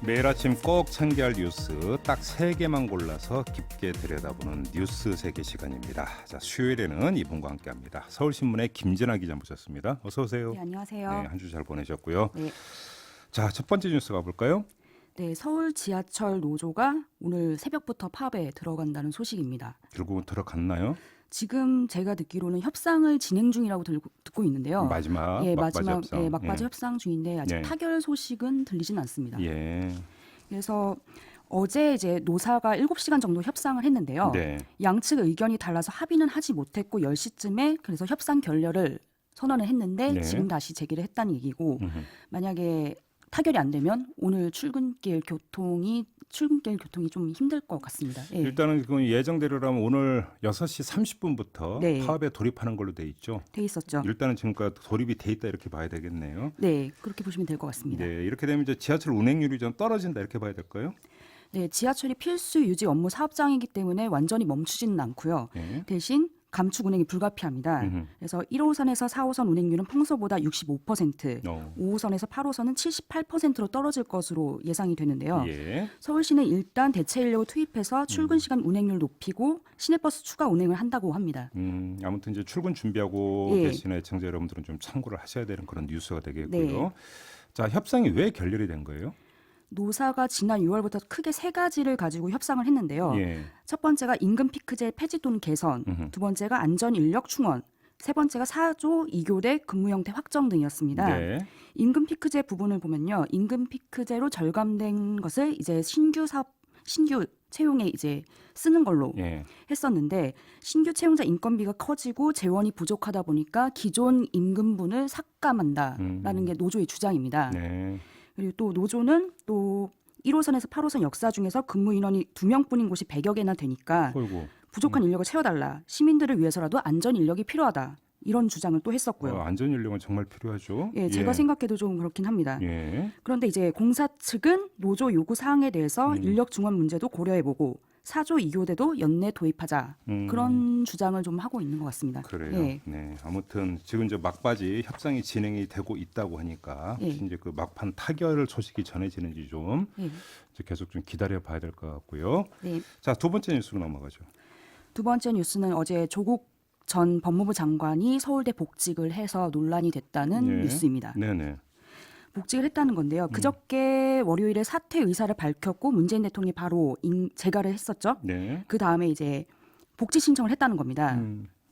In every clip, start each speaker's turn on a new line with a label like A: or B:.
A: 매일 아침 꼭 챙겨야 할 뉴스 딱 3개만 골라서 깊게 들여다보는 뉴스 세계 시간입니다. 자, 수요일에는 이분과 함께합니다. 서울신문의 김진아 기자 모셨습니다. 어서 오세요.
B: 네, 안녕하세요.
A: 네, 한 주 잘 보내셨고요.
B: 네.
A: 자, 첫 번째 뉴스 가볼까요?
B: 네, 서울 지하철 노조가 오늘 새벽부터 파업에 들어간다는 소식입니다.
A: 결국은 들어갔나요?
B: 지금 제가 듣기로는 협상을 진행 중이라고 듣고 있는데요.
A: 마지막
B: 마지막
A: 협상.
B: 예, 막바지 협상 중인데 아직
A: 예.
B: 타결 소식은 들리진 않습니다.
A: 예.
B: 그래서 어제 이제 노사가 7시간 정도 협상을 했는데요.
A: 네.
B: 양측 의견이 달라서 합의는 하지 못했고 10시쯤에 그래서 협상 결렬을 선언을 했는데
A: 네.
B: 지금 다시 제기를 했다는 얘기고
A: 음흠.
B: 만약에 타결이 안 되면 오늘 출근길 교통이 좀 힘들 것 같습니다. 예.
A: 일단은 그 예정대로라면 오늘 6시 30분부터
B: 네.
A: 파업에 돌입하는 걸로 돼 있죠.
B: 돼 있었죠.
A: 일단은 지금까지 돌입이 돼 있다 이렇게 봐야 되겠네요.
B: 네, 그렇게 보시면 될 것 같습니다.
A: 네, 이렇게 되면 이제 지하철 운행률이 좀 떨어진다 이렇게 봐야 될까요?
B: 네, 지하철이 필수 유지 업무 사업장이기 때문에 완전히 멈추지는 않고요.
A: 네.
B: 대신 감축 운행이 불가피합니다.
A: 음흠.
B: 그래서 1호선에서 4호선 운행률은 평소보다 65%, 5호선에서 8호선은 78%로 떨어질 것으로 예상이 되는데요.
A: 예.
B: 서울시는 일단 대체 인력을 투입해서 출근 시간 운행률 높이고 시내버스 추가 운행을 한다고 합니다.
A: 아무튼 이제 출근 준비하고
B: 예.
A: 계신 애청자 여러분들은 좀 참고를 하셔야 되는 그런 뉴스가 되겠고요.
B: 네.
A: 자, 협상이 왜 결렬이 된 거예요?
B: 노사가 지난 6월부터 크게 3가지를 가지고 협상을 했는데요.
A: 예.
B: 첫 번째가 임금 피크제 폐지 또는 개선,
A: 음흠.
B: 두 번째가 안전 인력 충원, 세 번째가 4조 2교대 근무 형태 확정 등이었습니다.
A: 네.
B: 임금 피크제 부분을 보면요. 임금 피크제로 절감된 것을 이제 신규 채용에 이제 쓰는 걸로
A: 예.
B: 했었는데 신규 채용자 인건비가 커지고 재원이 부족하다 보니까 기존 임금분을 삭감한다라는 게 노조의 주장입니다.
A: 네.
B: 그리고 또 노조는 또 1호선에서 8호선 역사 중에서 근무 인원이 2명뿐인 곳이 100여 개나 되니까
A: 어이구.
B: 부족한 인력을 채워달라. 시민들을 위해서라도 안전 인력이 필요하다. 이런 주장을 또 했었고요.
A: 안전 인력은 정말 필요하죠.
B: 예, 제가 생각해도 좀 그렇긴 합니다.
A: 예.
B: 그런데 이제 공사 측은 노조 요구 사항에 대해서 인력 중원 문제도 고려해보고 4조 2교대도 연내 도입하자. 그런 주장을 좀 하고 있는 것 같습니다.
A: 그래요.
B: 예.
A: 네. 아무튼 지금 이제 막바지 협상이 진행이 되고 있다고 하니까
B: 예.
A: 이제 그 막판 타결 소식이 전해지는지 좀
B: 예.
A: 이제 계속 좀 기다려 봐야 될 것 같고요.
B: 네.
A: 자, 두 번째 뉴스로 넘어가죠.
B: 두 번째 뉴스는 어제 조국 전 법무부 장관이 서울대 복직을 해서 논란이 됐다는
A: 예.
B: 뉴스입니다.
A: 네네.
B: 복직을 했다는 건데요. 그저께 월요일에 사퇴 의사를 밝혔고 문재인 대통령이 바로 재가를 했었죠.
A: 네.
B: 그 다음에 이제 복직 신청을 했다는 겁니다.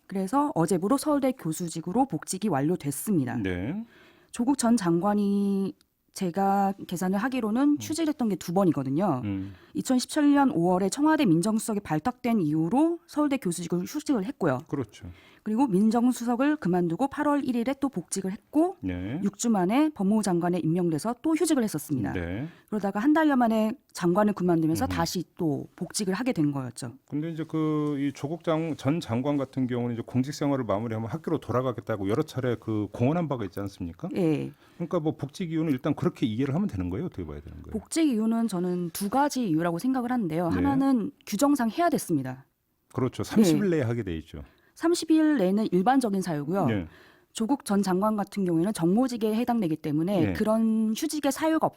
B: 그래서 어제부로 서울대 교수직으로 복직이 완료됐습니다.
A: 네.
B: 조국 전 장관이 제가 계산을 하기로는 취직했던 게 2번이거든요. 2017년 5월에 청와대 민정수석이 발탁된 이후로 서울대 교수직을 휴직을 했고요.
A: 그렇죠.
B: 그리고 민정수석을 그만두고 8월 1일에 또 복직을 했고
A: 네.
B: 6주 만에 법무부 장관에 임명돼서 또 휴직을 했었습니다.
A: 네.
B: 그러다가 한 달여 만에 장관을 그만두면서 다시 또 복직을 하게 된 거였죠.
A: 근데 이제 그 이 조국 전 장관 같은 경우는 이제 공직 생활을 마무리하면 학교로 돌아가겠다고 여러 차례 그 공언한 바가 있지 않습니까?
B: 예.
A: 그러니까 뭐 복직 이유는 일단 그렇게 이해를 하면 되는 거예요. 어떻게 봐야 되는 거예요?
B: 복직 이유는 저는 2가지 이유라고 생각을 하는데요.
A: 네.
B: 하나는 규정상 해야 됐습니다.
A: 그렇죠. 30일 내에 하게 돼 있죠.
B: 30일 내는 일반적인 사유고요.
A: 네.
B: 조국 전 장관 같은 경우에는 정모직에 해당되기 때문에
A: 네.
B: 그런 휴직의 사유가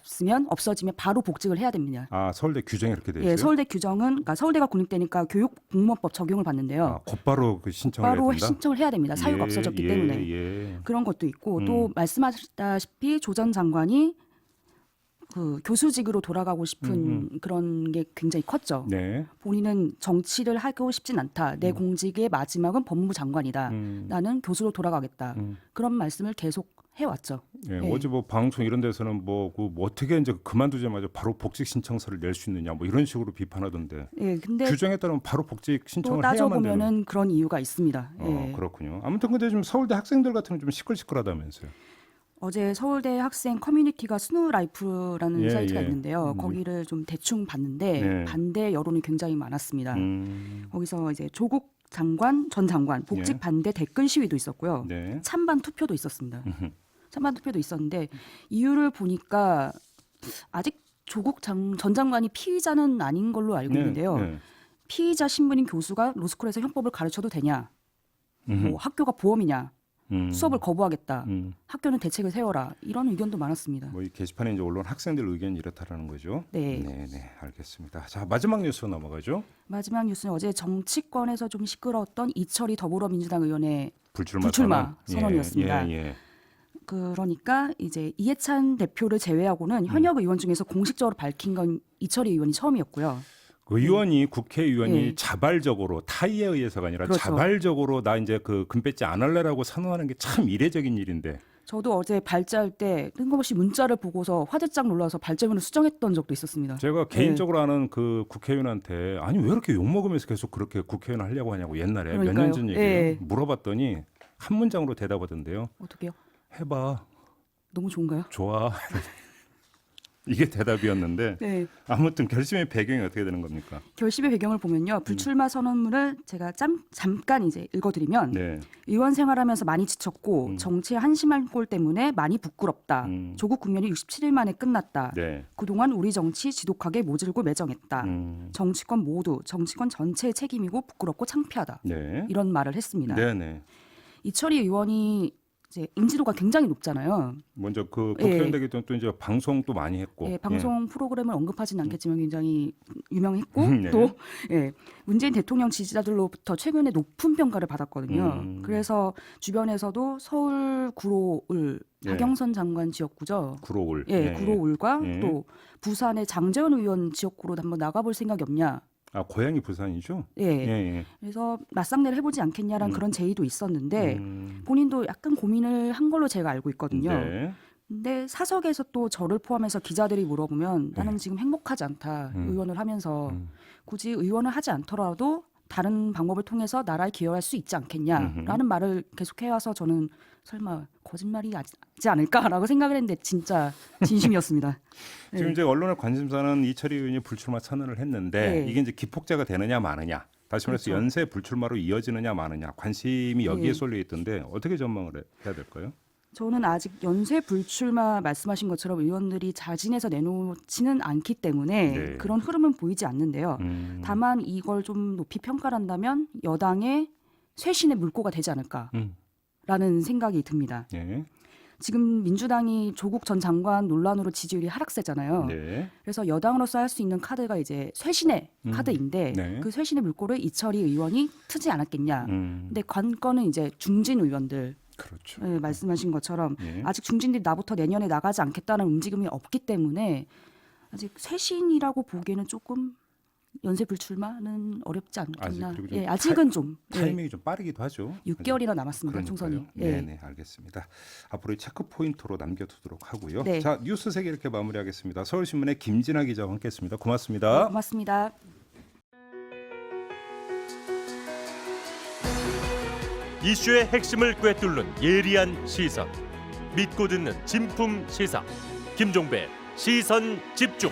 B: 없어지면 바로 복직을 해야 됩니다.
A: 아, 서울대 규정이 이렇게 돼 있어요?
B: 예, 서울대 규정은 그러니까 서울대가 국립대니까 교육공무원법 적용을 받는데요.
A: 아, 곧바로 그 신청을 해야
B: 바로
A: 된다?
B: 신청을 해야 됩니다. 사유가 없어졌기 때문에.
A: 예.
B: 그런 것도 있고 또 말씀하셨다시피 조 전 장관이 그 교수직으로 돌아가고 싶은 그런 게 굉장히 컸죠.
A: 네.
B: 본인은 정치를 하고 싶진 않다. 내 공직의 마지막은 법무부 장관이다. 나는 교수로 돌아가겠다. 그런 말씀을 계속 해왔죠.
A: 예,
B: 네.
A: 어제 뭐 방송 이런 데서는 뭐 어떻게 이제 그만두자마자 바로 복직 신청서를 낼 수 있느냐 뭐 이런 식으로 비판하던데
B: 예, 근데
A: 규정에 따르면 바로 복직
B: 또
A: 신청을 해야만 되는.
B: 따져보면은 그런 이유가 있습니다. 예.
A: 그렇군요. 아무튼 근데 좀 서울대 학생들 같은 경우 좀 시끌시끌하다면서요.
B: 어제 서울대 학생 커뮤니티가 스누라이프라는
A: 예,
B: 사이트가
A: 예.
B: 있는데요. 거기를 좀 대충 봤는데
A: 네.
B: 반대 여론이 굉장히 많았습니다. 거기서 이제 조국 전 장관 복직
A: 예.
B: 반대 댓글 시위도 있었고요.
A: 네.
B: 찬반 투표도 있었습니다. 찬반 투표도 있었는데 이유를 보니까 아직 조국 전 장관이 피의자는 아닌 걸로 알고 있는데요.
A: 네.
B: 피의자 신분인 교수가 로스쿨에서 형법을 가르쳐도 되냐? 뭐 학교가 보험이냐? 수업을 거부하겠다.
A: 음.
B: 학교는 대책을 세워라. 이런 의견도 많았습니다.
A: 뭐 이 게시판에 이제 올라온 학생들 의견이 이렇다라는 거죠.
B: 네.
A: 네, 알겠습니다. 자, 마지막 뉴스로 넘어가죠.
B: 마지막 뉴스는 어제 정치권에서 좀 시끄러웠던 이철희 더불어민주당 의원의
A: 불출마
B: 선언이었습니다.
A: 예.
B: 그러니까 이제 이해찬 대표를 제외하고는 현역 의원 중에서 공식적으로 밝힌 건 이철희 의원이 처음이었고요.
A: 의원이 국회의원이
B: 네.
A: 자발적으로 타의에 의해서가 아니라
B: 그렇죠.
A: 자발적으로 나 이제 그 금배지 안 할래라고 선언하는 게 참 이례적인 일인데.
B: 저도 어제 발제할 때 뜬금없이 문자를 보고서 화들짝 놀라서 발제문을 수정했던 적도 있었습니다.
A: 제가 개인적으로 아는 그 국회의원한테 아니 왜 이렇게 욕 먹으면서 계속 그렇게 국회의원 하려고 하냐고 옛날에 몇 년 전 얘기예요.
B: 예.
A: 물어봤더니 한 문장으로 대답하던데요.
B: 어떻게요?
A: 해봐.
B: 너무 좋은가요?
A: 좋아. 이게 대답이었는데
B: 네.
A: 아무튼 결심의 배경이 어떻게 되는 겁니까?
B: 결심의 배경을 보면요. 불출마 선언문을 제가 잠깐 이제 읽어드리면
A: 네.
B: 의원 생활하면서 많이 지쳤고 정치에 한심한 꼴 때문에 많이 부끄럽다. 조국 국면이 67일 만에 끝났다.
A: 네.
B: 그동안 우리 정치 지독하게 모질고 매정했다. 정치권 모두, 정치권 전체의 책임이고 부끄럽고 창피하다.
A: 네.
B: 이런 말을 했습니다.
A: 네네.
B: 이철희 의원이 이제 인지도가 굉장히 높잖아요.
A: 먼저 그 국회의원 되기 전에 또 이제 방송도 많이 했고.
B: 예, 방송 프로그램을 언급하지는 않겠지만 굉장히 유명했고
A: 네.
B: 또 문재인 대통령 지지자들로부터 최근에 높은 평가를 받았거든요. 그래서 주변에서도 서울 구로을 박영선 장관 지역구죠.
A: 구로울.
B: 구로울과 또 부산의 장재원 의원 지역구로 한번 나가볼 생각이 없냐.
A: 아 고향이 부산이죠?
B: 예. 그래서 맞상대를 해보지 않겠냐라는 그런 제의도 있었는데 본인도 약간 고민을 한 걸로 제가 알고 있거든요.
A: 네.
B: 근데 사석에서 또 저를 포함해서 기자들이 물어보면 나는 지금 행복하지 않다. 의원을 하면서 굳이 의원을 하지 않더라도 다른 방법을 통해서 나라에 기여할 수 있지 않겠냐라는 말을 계속 해와서 저는 설마 거짓말이 하지 않을까라고 생각을 했는데 진짜 진심이었습니다.
A: 지금 이제 언론의 관심사는 이철희 의원이 불출마 선언을 했는데 이게 이제 기폭제가 되느냐 마느냐. 다시 말해서
B: 그렇죠.
A: 연쇄 불출마로 이어지느냐 마느냐. 관심이 여기에 쏠려 있던데 어떻게 전망을 해야 될까요?
B: 저는 아직 연쇄 불출마 말씀하신 것처럼 의원들이 자진해서 내놓지는 않기 때문에 그런 흐름은 보이지 않는데요. 다만 이걸 좀 높이 평가를 한다면 여당의 쇄신의 물꼬가 되지 않을까라는 생각이 듭니다.
A: 네.
B: 지금 민주당이 조국 전 장관 논란으로 지지율이 하락세잖아요.
A: 네.
B: 그래서 여당으로서 할 수 있는 카드가 이제 쇄신의 카드인데
A: 네.
B: 그 쇄신의 물꼬를 이철희 의원이 트지 않았겠냐. 근데 관건은 이제 중진 의원들.
A: 그렇죠.
B: 네, 말씀하신 것처럼 아직 중진들이 나부터 내년에 나가지 않겠다는 움직임이 없기 때문에 아직 쇄신이라고 보기에는 조금 연쇄 불출마는 어렵지 않겠나. 아직은 좀
A: 타이밍이 좀 빠르기도 하죠.
B: 6개월이나 남았습니다. 총선이.
A: 네, 알겠습니다. 앞으로 체크 포인트로 남겨두도록 하고요.
B: 네.
A: 자, 뉴스 세계 이렇게 마무리하겠습니다. 서울신문의 김진아 기자와 함께했습니다. 고맙습니다.
B: 고맙습니다.
C: 이슈의 핵심을 꿰뚫는 예리한 시선, 믿고 듣는 진품 시사, 김종배 시선 집중.